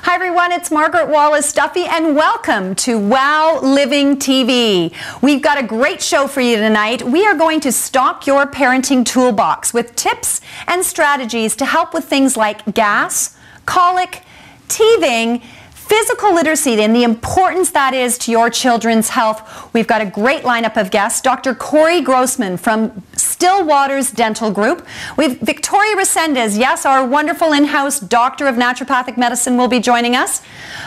Hi everyone, it's Margaret Wallace Duffy and welcome to Wow Living TV. We've got a great show for you tonight. We are going to stock your parenting toolbox with tips and strategies to help with things like gas, colic, teething, physical literacy, and the importance that is to your children's health. We've got a great lineup of guests. Dr. Grossman from Stillwater's Dental Group. We've Victoria Resendez, yes, our wonderful in-house doctor of naturopathic medicine, will be joining us.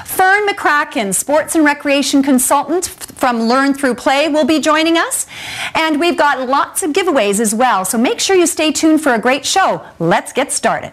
Fern McCracken, sports and recreation consultant from Learn Through Play, will be joining us. And we've got lots of giveaways as well, so make sure you stay tuned for a great show. Let's get started.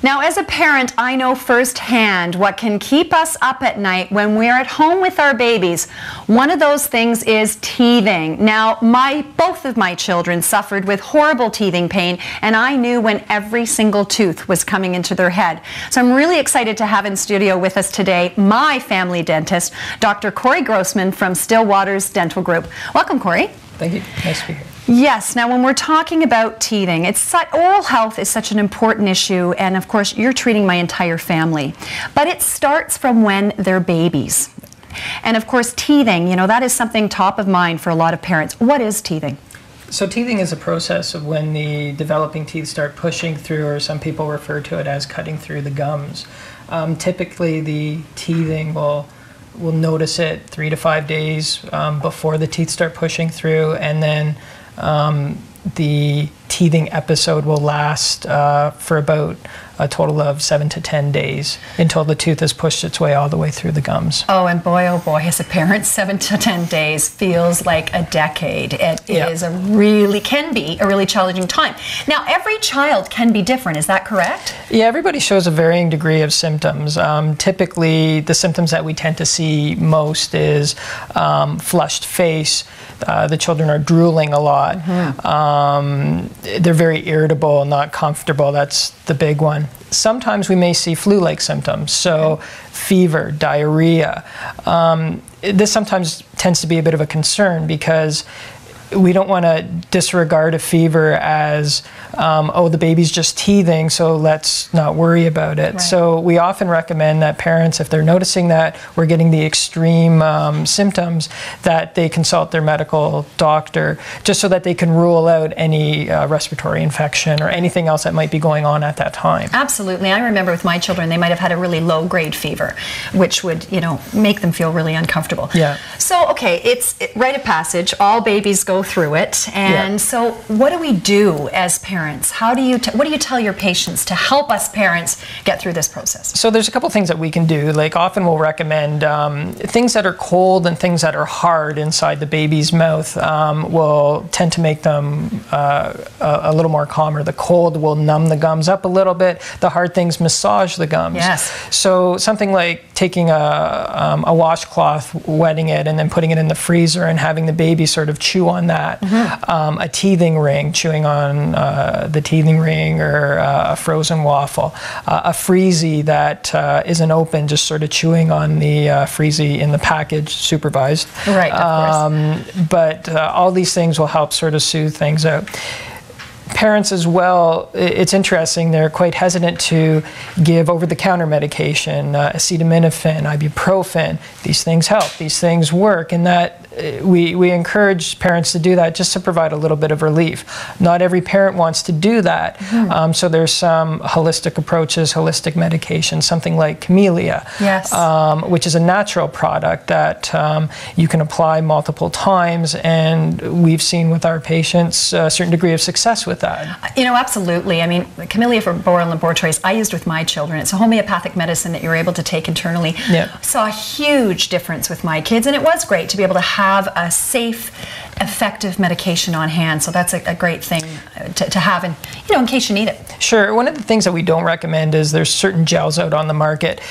Now, as a parent, I know firsthand what can keep us up at night when we're at home with our babies. One of those things is teething. Now, both of my children suffered with horrible teething pain, and I knew when every single tooth was coming into their head. So I'm really excited to have in studio with us today my family dentist, Dr. Grossman from Stillwater's Dental Group. Welcome, Corey. Thank you. Nice to be here. Yes, now when we're talking about teething, oral health is such an important issue, and of course you're treating my entire family. But it starts from when they're babies. And of course teething, you know, that is something top of mind for a lot of parents. What is teething? So teething is a process of when the developing teeth start pushing through, or some people refer to it as cutting through the gums. Typically the teething we'll notice it 3 to 5 days before the teeth start pushing through, and then the teething episode will last for about a total of 7 to 10 days until the tooth has pushed its way all the way through the gums. Oh boy, as a parent, 7 to 10 days feels like a decade. It can be a really challenging time. Now, every child can be different, is that correct? Yeah, everybody shows a varying degree of symptoms. Typically, the symptoms that we tend to see most is flushed face. The children are drooling a lot. They're very irritable, not comfortable. That's the big one. Sometimes we may see flu-like symptoms, so fever, diarrhea. This sometimes tends to be a bit of a concern because we don't want to disregard a fever as, oh, the baby's just teething, so let's not worry about it. Right. So we often recommend that parents, if they're noticing that we're getting the extreme symptoms, that they consult their medical doctor, just so that they can rule out any respiratory infection or anything else that might be going on at that time. Absolutely. I remember with my children, they might have had a really low-grade fever, which would, you know, make them feel really uncomfortable. Yeah. So, okay, it's rite of passage. All babies go through it, and so what do we do as parents? What do you tell your patients to help us parents get through this process? So there's a couple things that we can do. Like, often we'll recommend things that are cold and things that are hard inside the baby's mouth will tend to make them a little more calmer. The cold will numb the gums up a little bit. The hard things massage the gums. Yes. So something like taking a washcloth, wetting it, and then putting it in the freezer and having the baby sort of chew on that. A teething ring, chewing on the teething ring, or a frozen waffle. A freezy that isn't open, just sort of chewing on the freezy in the package, supervised. Right, of course. But all these things will help sort of soothe things out. Parents as well, it's interesting, they're quite hesitant to give over-the-counter medication, acetaminophen, ibuprofen. These things help, these things work, and that we encourage parents to do that just to provide a little bit of relief. Not every parent wants to do that, so there's some holistic approaches, holistic medication, something like camellia, yes. Which is a natural product that you can apply multiple times, and we've seen with our patients a certain degree of success with that. You know, absolutely. I mean, camellia for boral laboratories, I used with my children. It's a homeopathic medicine that you're able to take internally. Yep. Saw a huge difference with my kids, and it was great to be able to have a safe, effective medication on hand. So that's a great thing to have, and you know, in case you need it. Sure. One of the things that we don't recommend is there's certain gels out on the market.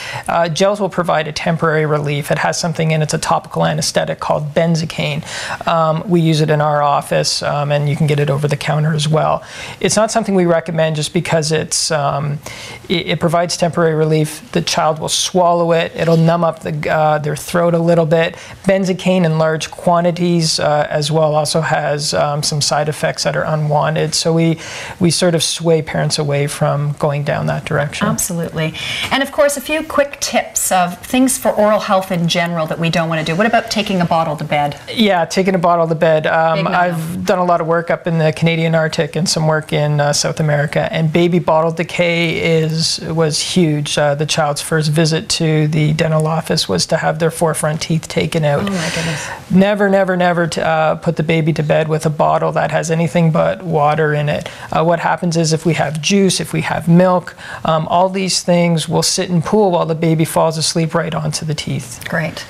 Gels will provide a temporary relief. It has something in it's a topical anesthetic called benzocaine. We use it in our office, and you can get it over the counter as well. It's not something we recommend just because it provides temporary relief. The child will swallow it. It'll numb up their throat a little bit. Benzocaine in large quantities as well also has some side effects that are unwanted. So we sort of sway parents away from going down that direction. Absolutely. And of course, a few quick tips of things for oral health in general that we don't want to do. What about taking a bottle to bed? Yeah, taking a bottle to bed. I've done a lot of work up in the Canadian Arctic and some work in South America, and baby bottle decay was huge. The child's first visit to the dental office was to have their 4 front teeth taken out. Oh my goodness. Never put the baby to bed with a bottle that has anything but water in it. What happens is if we have juice, if we have milk, all these things will sit and pool while the baby falls asleep right onto the teeth. Great.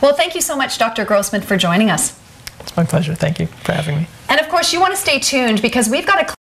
Well, thank you so much, Dr. Grossman, for joining us. It's my pleasure. Thank you for having me. And of course, you want to stay tuned because we've got a